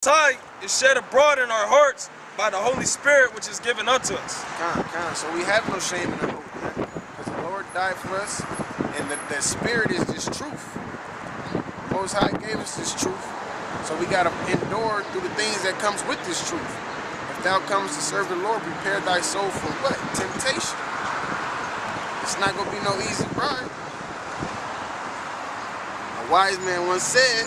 High is shed abroad in our hearts by the Holy Spirit, which is given unto us. So we have no shame in the hope, man. Because the Lord died for us, and the Spirit is this truth. Most High gave us this truth. So we got to endure through the things that comes with this truth. If thou comes to serve the Lord, prepare thy soul for what? Temptation. It's not going to be no easy ride. A wise man once said,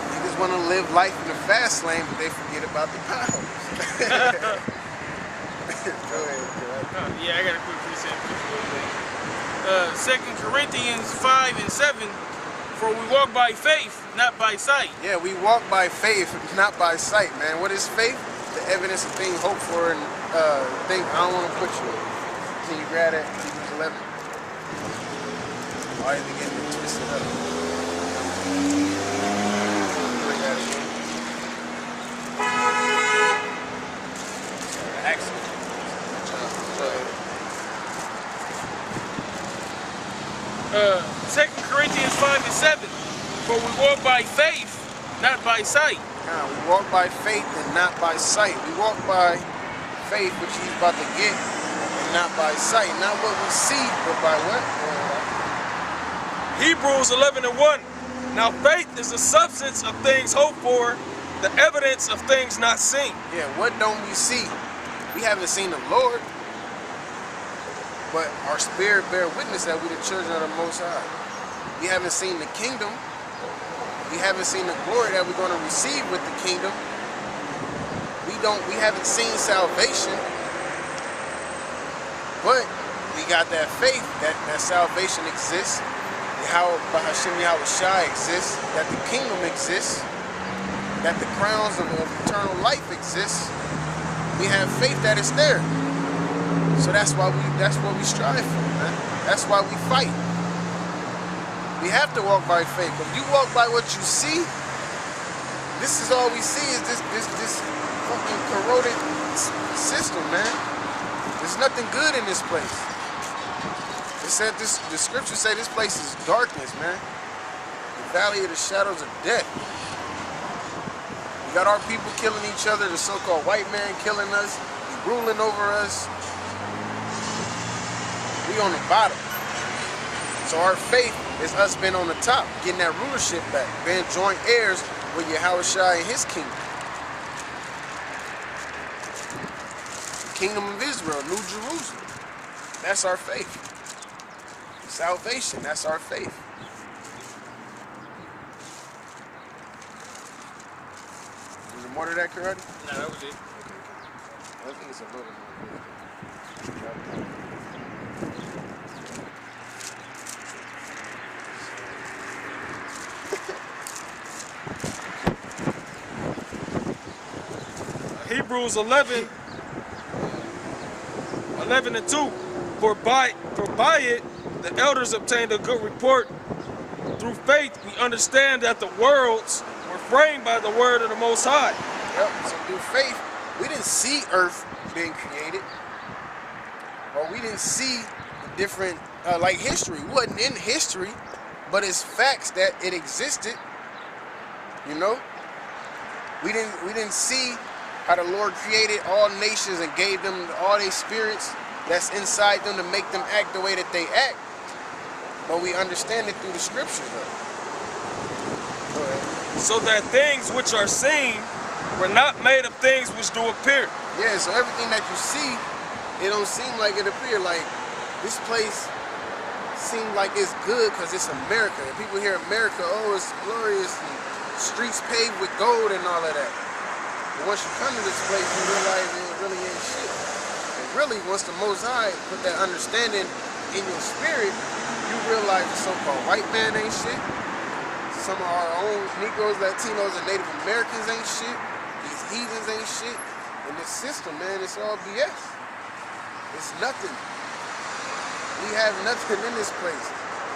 niggas want to live life in the fast lane, but they forget about the potholes. Go ahead, yeah, I got a quick precept. 2 Corinthians 5 and 7, for we walk by faith, not by sight. Yeah, we walk by faith, not by sight, man. What is faith? The evidence of things hoped for and things. I don't want to put you in. Can you grab that? Hebrews 11. Why are you getting it twisted up? Bring that in. Excellent. 2 Corinthians 5 and 7, for we walk by faith, not by sight. We walk by faith and not by sight. We walk by faith, which he's about to get, and not by sight. Not what we see, but by what? Hebrews 11 and 1. Now faith is the substance of things hoped for, the evidence of things not seen. Yeah, what don't we see? We haven't seen the Lord, but our spirit bear witness that we're the children of the Most High. We haven't seen the kingdom. We haven't seen the glory that we're going to receive with the kingdom. We haven't seen salvation, but we got that faith that salvation exists, Hashem Yahushua exists, that the kingdom exists, that the crowns of eternal life exist. We have faith that it's there. So that's what we strive for, man. That's why we fight. We have to walk by faith. If you walk by what you see, this is all we see is this fucking corroded system, man. There's nothing good in this place. It said the scriptures say this place is darkness, man. The valley of the shadows of death. We got our people killing each other, the so-called white man killing us, ruling over us. We on the bottom. So our faith is us being on the top, getting that rulership back, being joint heirs with Yahushua and his kingdom. The kingdom of Israel, New Jerusalem. That's our faith. Salvation, that's our faith. Is there more to that, karate? No, that was it. I think it's a little more. Hebrews 11 and 2. For by it the elders obtained a good report. Through faith we understand that the worlds were framed by the word of the Most High. Yep. So through faith, we didn't see earth being created, or we didn't see the different like history. We wasn't in history, but it's facts that it existed. You know, we didn't see how the Lord created all nations and gave them all their spirits that's inside them to make them act the way that they act. But we understand it through the scriptures, though. Go ahead. So that things which are seen were not made of things which do appear. Yeah, so everything that you see, it don't seem like it appear. Like, this place seems like it's good because it's America. And people hear America, oh, it's glorious, and streets paved with gold and all of that. But once you come to this place, you realize it really ain't shit. And really, once the Most High put that understanding in your spirit, you realize the so-called white man ain't shit. Some of our own Negroes, Latinos, and Native Americans ain't shit. These heathens ain't shit. And this system, man, it's all BS. It's nothing. We have nothing in this place.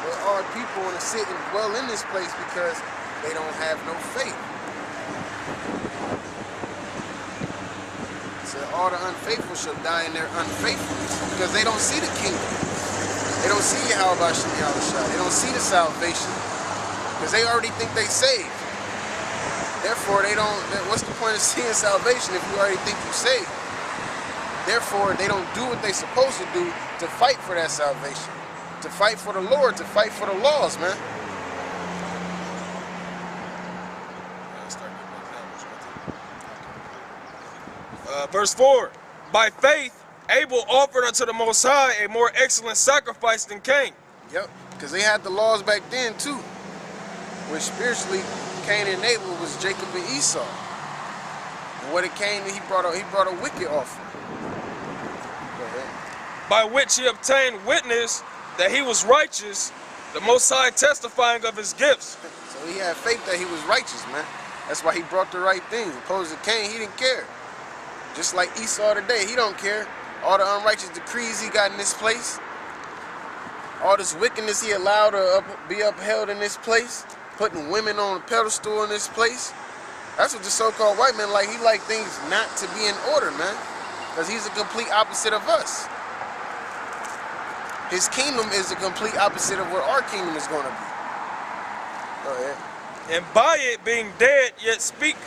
But our people want to sit and dwell in this place because they don't have no faith. So all the unfaithful shall die in their unfaithfulness because they don't see the kingdom. They don't see Yahweh Shem Yahushua. They don't see the salvation because they already think they saved. Therefore, they don't. What's the point of seeing salvation if you already think you saved? Therefore, they don't do what they're supposed to do to fight for that salvation, to fight for the Lord, to fight for the laws, man. Verse 4, by faith, Abel offered unto the Most High a more excellent sacrifice than Cain. Yep, because they had the laws back then too, which spiritually Cain and Abel was Jacob and Esau. And what it came, he brought a wicked offering. Go ahead. By which he obtained witness that he was righteous, the Most High testifying of his gifts. So he had faith that he was righteous, man. That's why he brought the right thing. Opposed to Cain, he didn't care. Just like Esau today, he don't care. All the unrighteous decrees he got in this place, all this wickedness he allowed to be upheld in this place, putting women on a pedestal in this place. That's what the so-called white man like. He like things not to be in order, man. Because he's a complete opposite of us. His kingdom is the complete opposite of what our kingdom is going to be. Go ahead. And by it being dead yet speak.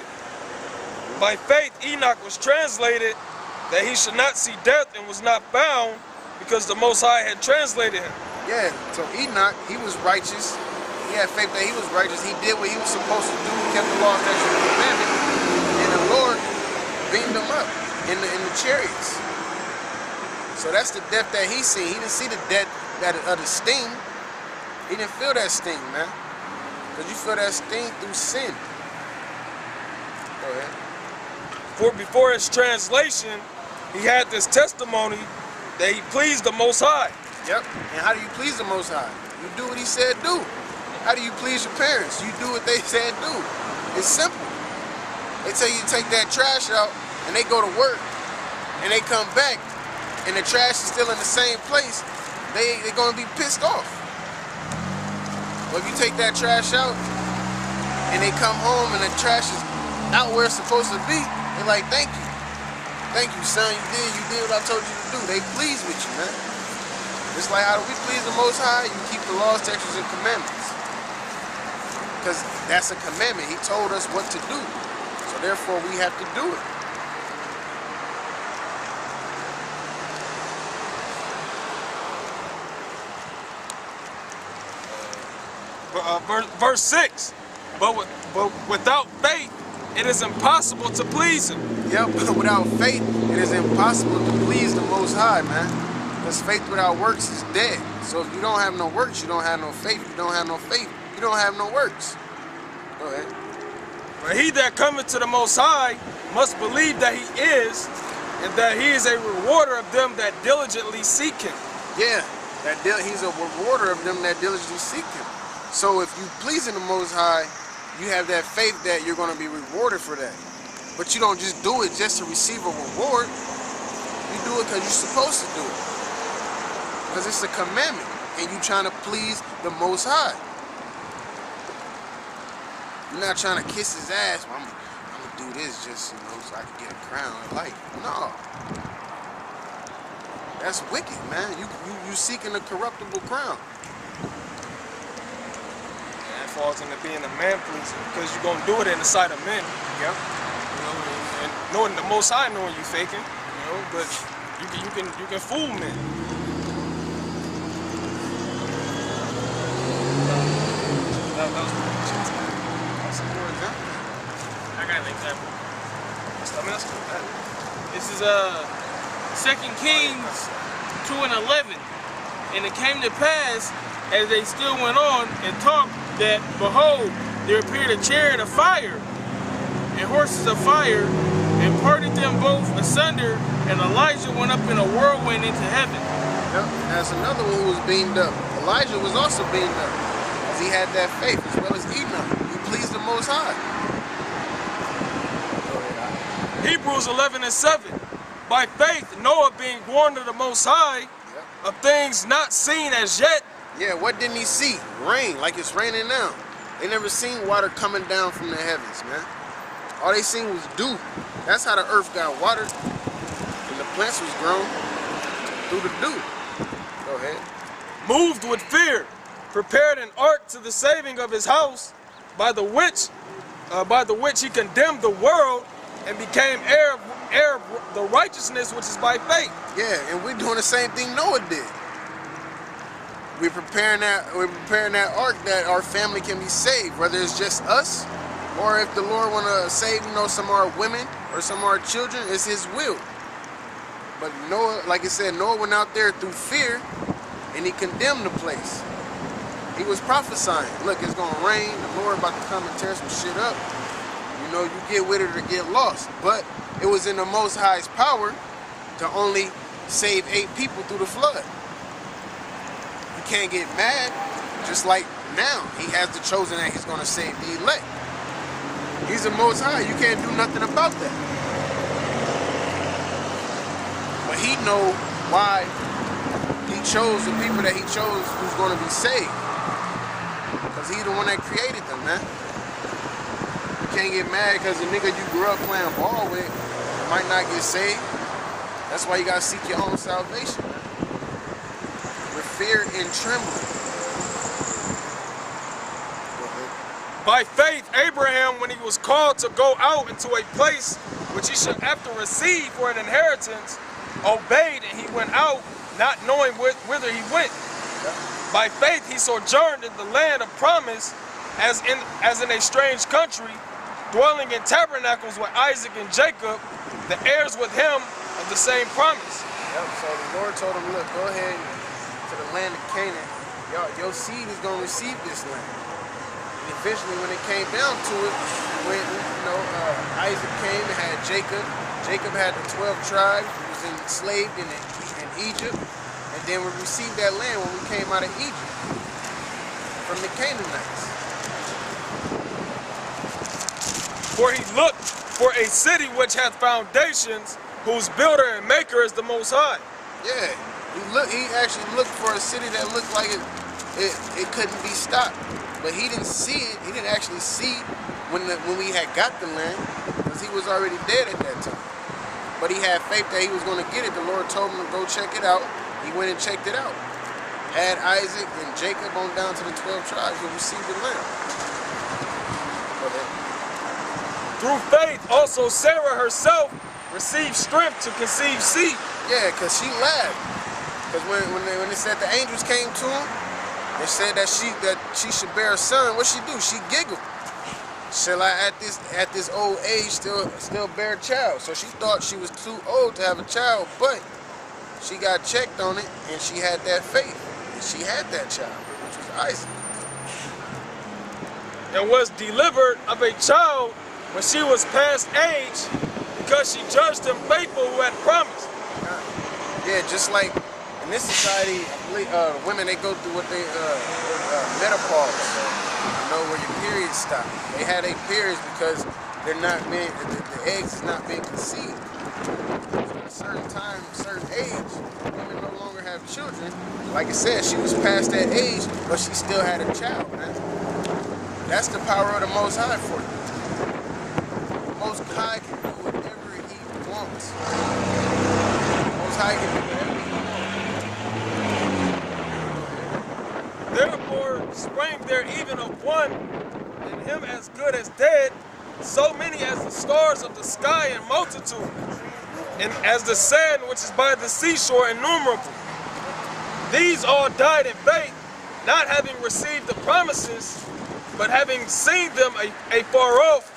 By faith Enoch was translated that he should not see death and was not found because the Most High had translated him. Yeah, so Enoch, he was righteous. He had faith that he was righteous. He did what he was supposed to do. He kept the law, statutes, and commandments. And the Lord beamed him up in the chariots. So that's the death that he seen. He didn't see the death of the sting. He didn't feel that sting, man. Because you feel that sting through sin. Go ahead. For before his translation, he had this testimony that he pleased the Most High. Yep. And how do you please the Most High? You do what he said do. How do you please your parents? You do what they said do. It's simple. They tell you to take that trash out, and they go to work, and they come back, and the trash is still in the same place. They're gonna be pissed off. But if you take that trash out, and they come home, and the trash is out where it's supposed to be, they're like, thank you. Thank you, son. You did what I told you to do. They pleased with you, man. It's like, how do we please the Most High? You keep the laws, statutes, and commandments. Because that's a commandment. He told us what to do. So therefore, we have to do it. Verse 6, but without faith, it is impossible to please him. Yep, but without faith, it is impossible to please the Most High, man. Because faith without works is dead. So if you don't have no works, you don't have no faith. If you don't have no faith, you don't have no works. Go ahead. But he that cometh to the Most High must believe that he is, and that he is a rewarder of them that diligently seek him. Yeah, he's a rewarder of them that diligently seek him. So if you pleasing the Most High, you have that faith that you're going to be rewarded for that. But you don't just do it just to receive a reward. You do it because you're supposed to do it. Because it's a commandment, and you're trying to please the Most High. You're not trying to kiss his ass. Well, I'm going to do this just, so I can get a crown of life. No. That's wicked, man. You seeking a corruptible crown. Falls into being a man pleaser because you're gonna do it in the sight of men. Yep. And knowing the Most High, knowing you faking, but you can fool men. That was that's a more example. I got an example. That's good. This is 2 Kings 2:11, and it came to pass as they still went on and talked that, behold, there appeared a chariot of fire and horses of fire, and parted them both asunder, and Elijah went up in a whirlwind into heaven. Yep, that's another one who was beamed up. Elijah was also beamed up, because he had that faith, as well as Enoch. He pleased the Most High. Hebrews 11:7. By faith, Noah being warned of the Most High, of things not seen as yet. Yeah, what didn't he see? Rain, like it's raining now. They never seen water coming down from the heavens, man. All they seen was dew. That's how the earth got watered, and the plants was grown through the dew. Go ahead. Moved with fear, prepared an ark to the saving of his house, by the which by the which he condemned the world and became heir of the righteousness which is by faith. Yeah, and we're doing the same thing Noah did. We're preparing that ark that our family can be saved, whether it's just us, or if the Lord want to save, some of our women or some of our children, it's his will. But Noah, like I said, Noah went out there through fear and he condemned the place. He was prophesying, look, it's gonna rain, the Lord about to come and tear some shit up. You get with it or get lost. But it was in the Most High's power to only save 8 people through the flood. You can't get mad, just like now. He has the chosen that he's gonna save the elect. He's the Most High, you can't do nothing about that. But he know why he chose the people that he chose who's gonna be saved. Because he's the one that created them, man. You can't get mad because the nigga you grew up playing ball with might not get saved. That's why you gotta seek your own salvation, man. With fear and trembling. By faith, Abraham, when he was called to go out into a place which he should after receive for an inheritance, obeyed, and he went out, not knowing whither he went. By faith, he sojourned in the land of promise, as in a strange country, dwelling in tabernacles with Isaac and Jacob, the heirs with him of the same promise. Yep, so the Lord told him, look, go ahead to the land of Canaan. Your seed is going to receive this land. And eventually, when it came down to it, when Isaac came and had Jacob. Jacob had the 12 tribes. He was enslaved in Egypt. And then we received that land when we came out of Egypt from the Canaanites. For he looked for a city which hath foundations, whose builder and maker is the Most High. Yeah, he actually looked for a city that looked like it couldn't be stopped. But he didn't see it. He didn't actually see when we had got the land, because he was already dead at that time. But he had faith that he was going to get it. The Lord told him to go check it out. He went and checked it out. Had Isaac and Jacob on down to the 12 tribes who received the land. Through faith, also Sarah herself received strength to conceive seed. Yeah, because she laughed. Because when they said the angels came to him, they said that she should bear a son. What she do? She giggled. Shall I at this old age still bear a child? So she thought she was too old to have a child, but she got checked on it and she had that faith. And she had that child, which was Isaac. And was delivered of a child when she was past age, because she judged him faithful who had promised. Yeah, just like in this society, women, they go through what they menopause, where your periods stop. They had their periods because they're not being, the eggs is not being conceived. So at a certain time, certain age, women no longer have children. Like I said, she was past that age, but she still had a child, man. That's the power of the Most High for you. The Most High can do whatever he wants. The Most High can do whatever he wants. Therefore sprang there even of one, and him as good as dead, so many as the stars of the sky in multitude, and as the sand which is by the seashore innumerable. These all died in faith, not having received the promises, but having seen them afar off,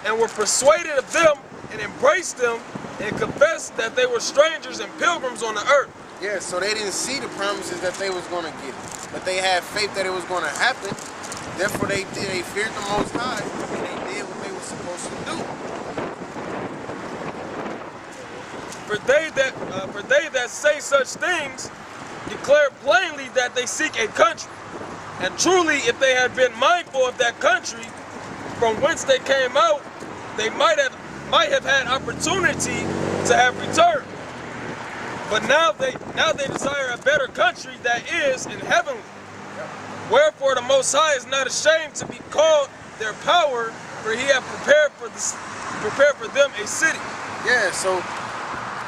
and were persuaded of them, and embraced them, and confessed that they were strangers and pilgrims on the earth. Yeah, so they didn't see the promises that they was going to get, but they had faith that it was going to happen. Therefore, they feared the Most High, and they did what they were supposed to do. For they that say such things declare plainly that they seek a country. And truly, if they had been mindful of that country from whence they came out, they might have had opportunity to have returned. But now they desire a better country that is in heavenly. Wherefore the Most High is not ashamed to be called their power, for he hath prepared for them a city. Yeah, so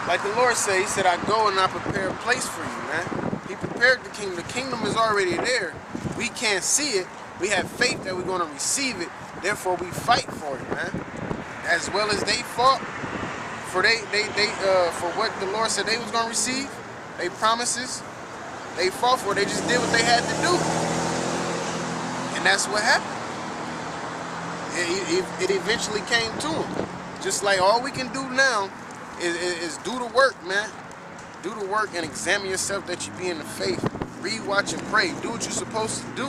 like the Lord said, he said, I go and I prepare a place for you, man. He prepared the kingdom. The kingdom is already there. We can't see it. We have faith that we're going to receive it. Therefore, we fight for it, man. As well as they fought for for what the Lord said they was gonna receive, they promises. They fought for it. They just did what they had to do, and that's what happened. It eventually came to them. Just like all we can do now is do the work, man. Do the work and examine yourself that you be in the faith. Read, watch, and pray. Do what you're supposed to do.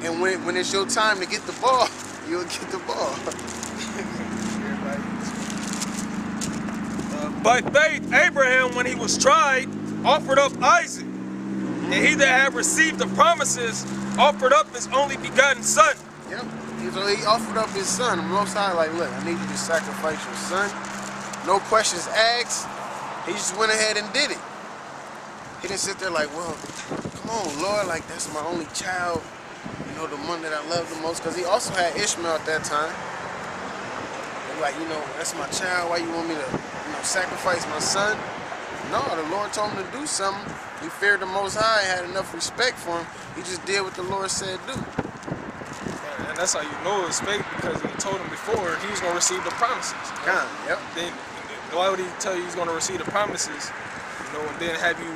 And when it's your time to get the ball, you'll get the ball. By faith, Abraham, when he was tried, offered up Isaac. And he that had received the promises offered up his only begotten son. Yep. So he offered up his son. The Most High, like, look, I need you to sacrifice your son. No questions asked. He just went ahead and did it. He didn't sit there like, well, come on, Lord, like, that's my only child. You know, the one that I love the most. Because he also had Ishmael at that time. And like, you know, that's my child. Why you want me to, you know, sacrifice my son? No, the Lord told him to do something. He feared the Most High and had enough respect for him. He just did what the Lord said do. And that's how you know it's faith, because he told him before he was going to receive the promises. Yep. Then why would he tell you he's going to receive the promises, you know, and then have you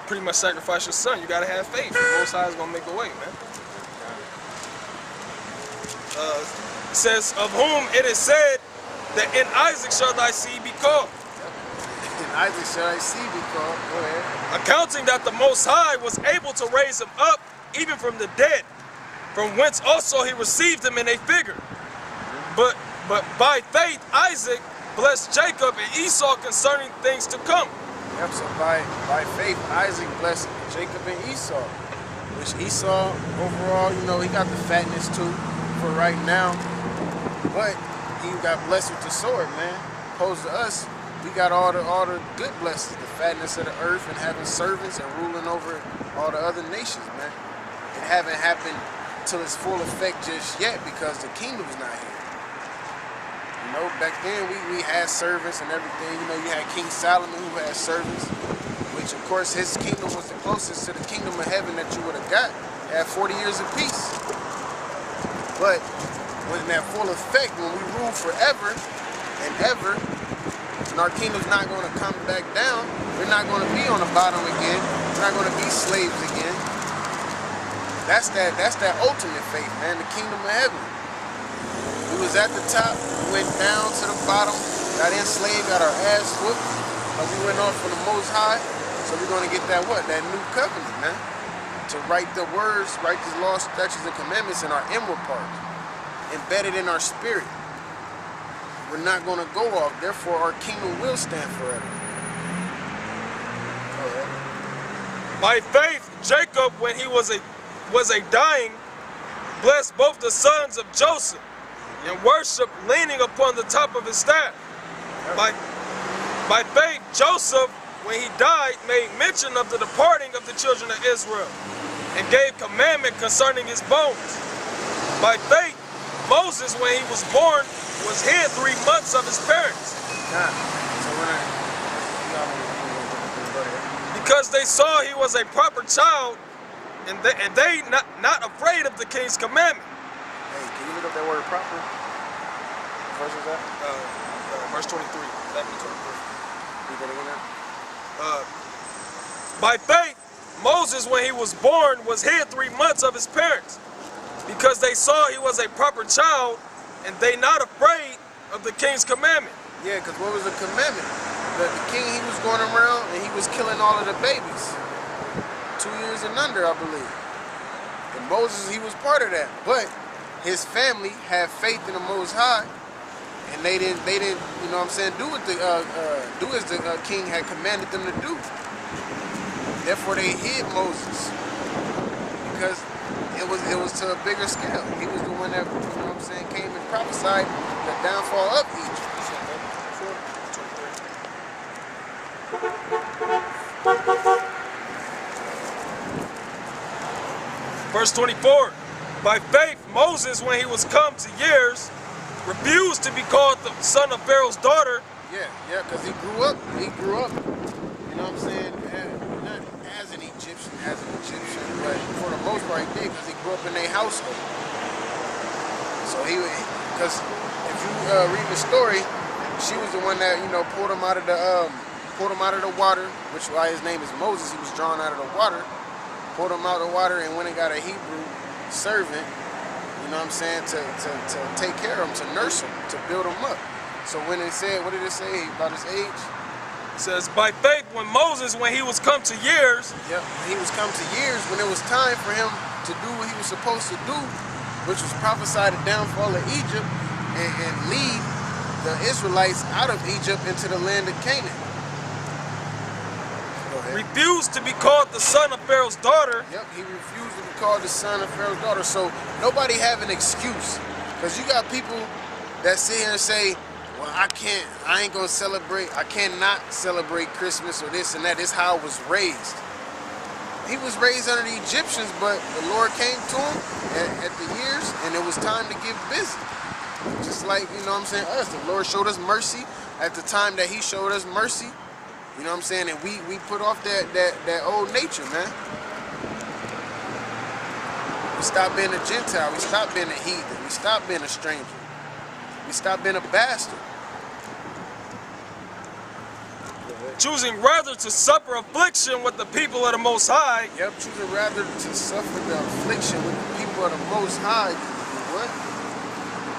pretty much sacrifice your son? You got to have faith. The Most High is going to make a way, man. It says, of whom it is said that in Isaac shall thy seed be called. In Isaac shall thy seed be called. Go ahead. Accounting that the Most High was able to raise him up even from the dead, from whence also he received him in a figure. But by faith Isaac blessed Jacob and Esau concerning things to come. Yep, so by faith Isaac blessed Jacob and Esau. Which Esau, overall, you know, he got the fatness too for right now. But he got blessed with the sword, man. Opposed to us, we got all the good blessings, the fatness of the earth and having servants and ruling over all the other nations, man. It haven't happened till its full effect just yet because the kingdom's not here. You know, back then we had servants and everything. You know, you had King Solomon who had servants, which of course his kingdom was the closest to the kingdom of heaven that you would have got. It had 40 years of peace. But when that full effect, when we rule forever and ever, and our kingdom's not going to come back down, we're not going to be on the bottom again. We're not going to be slaves again. That's that ultimate faith, man, the kingdom of heaven. We was at the top, went down to the bottom, got enslaved, got our ass whooped, but we went off from the Most High. So we're going to get that what? That new covenant, man. To write the words, write these laws, statutes, and commandments in our inward parts, embedded in our spirit. We're not going to go off. Therefore, our kingdom will stand forever. By faith, Jacob, when he was a dying, blessed both the sons of Joseph and worshiped leaning upon the top of his staff. By faith, Joseph, when he died, made mention of the departing of the children of Israel and gave commandment concerning his bones. By faith, Moses, when he was born, was hid 3 months of his parents. Because they saw he was a proper child, and they not afraid of the king's commandment. Hey, can you look up that word proper? What verse is that? Verse 23. 11 to 23. Read that again now. By faith, Moses, when he was born, was hid 3 months of his parents, because they saw he was a proper child, and they not afraid of the king's commandment. Yeah, because what was the commandment? The king, he was going around and he was killing all of the babies. 2 years and under, I believe. And Moses, he was part of that. But his family had faith in the Most High, and they didn't, you know what I'm saying, do as the king had commanded them to do. Therefore, they hid Moses because it was to a bigger scale. He was the one that, you know what I'm saying, came and prophesied the downfall of Egypt. Verse 24, by faith Moses, when he was come to years, refused to be called the son of Pharaoh's daughter. Yeah, because he grew up, you know what I'm saying, not as an Egyptian, but for the most part he did, because he grew up in their household. So because if you read the story, she was the one that pulled him out of the water, which why his name is Moses. He was drawn out of the water, pulled him out of the water, and went and got a Hebrew servant. You know what I'm saying? To take care of him, to nurse him, to build him up. So when it said, what did it say about his age? It says, by faith, when he was come to years. Yep, he was come to years when it was time for him to do what he was supposed to do, which was prophesy the downfall of Egypt and lead the Israelites out of Egypt into the land of Canaan. Refused to be called the son of Pharaoh's daughter. Yep, he refused to be called the son of Pharaoh's daughter. So nobody have an excuse. Because you got people that sit here and say, well, I ain't gonna celebrate, I cannot celebrate Christmas or this and that. This is how I was raised. He was raised under the Egyptians, but the Lord came to him at the years, and it was time to get busy. Just like, you know what I'm saying, us. The Lord showed us mercy at the time that he showed us mercy. You know what I'm saying? And we put off that old nature, man. We stopped being a Gentile. We stopped being a heathen. We stopped being a stranger. We stopped being a bastard. Choosing rather to suffer affliction with the people of the Most High. Yep, choosing rather to suffer the affliction with the people of the Most High. What?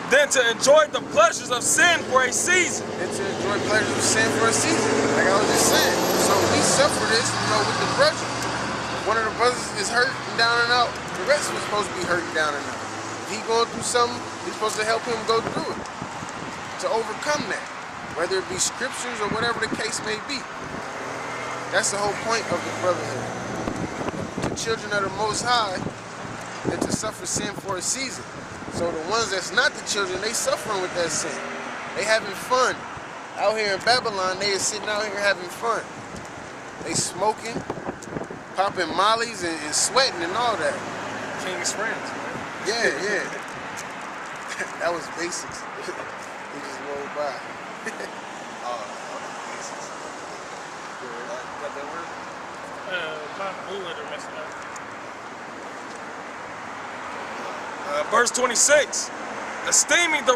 Than to enjoy the pleasures of sin for a season. Than to enjoy pleasures of sin for a season. Like I was just saying. So we suffer this, with the brethren. One of the brothers is hurt and down and out. The rest was supposed to be hurt down and out. If he going through something, we're supposed to help him go through it. To overcome that. Whether it be scriptures or whatever the case may be. That's the whole point of the brotherhood. The children of the Most High, and to suffer sin for a season. So the ones that's not the children, they suffering with that sin. They having fun. Out here in Babylon, they is sitting out here having fun. They smoking, popping mollies, and sweating and all that. King's friends, man. Yeah. That was basics. He just rolled by. Basics. Got that word? My blue letter messing up. Verse 26. Esteeming the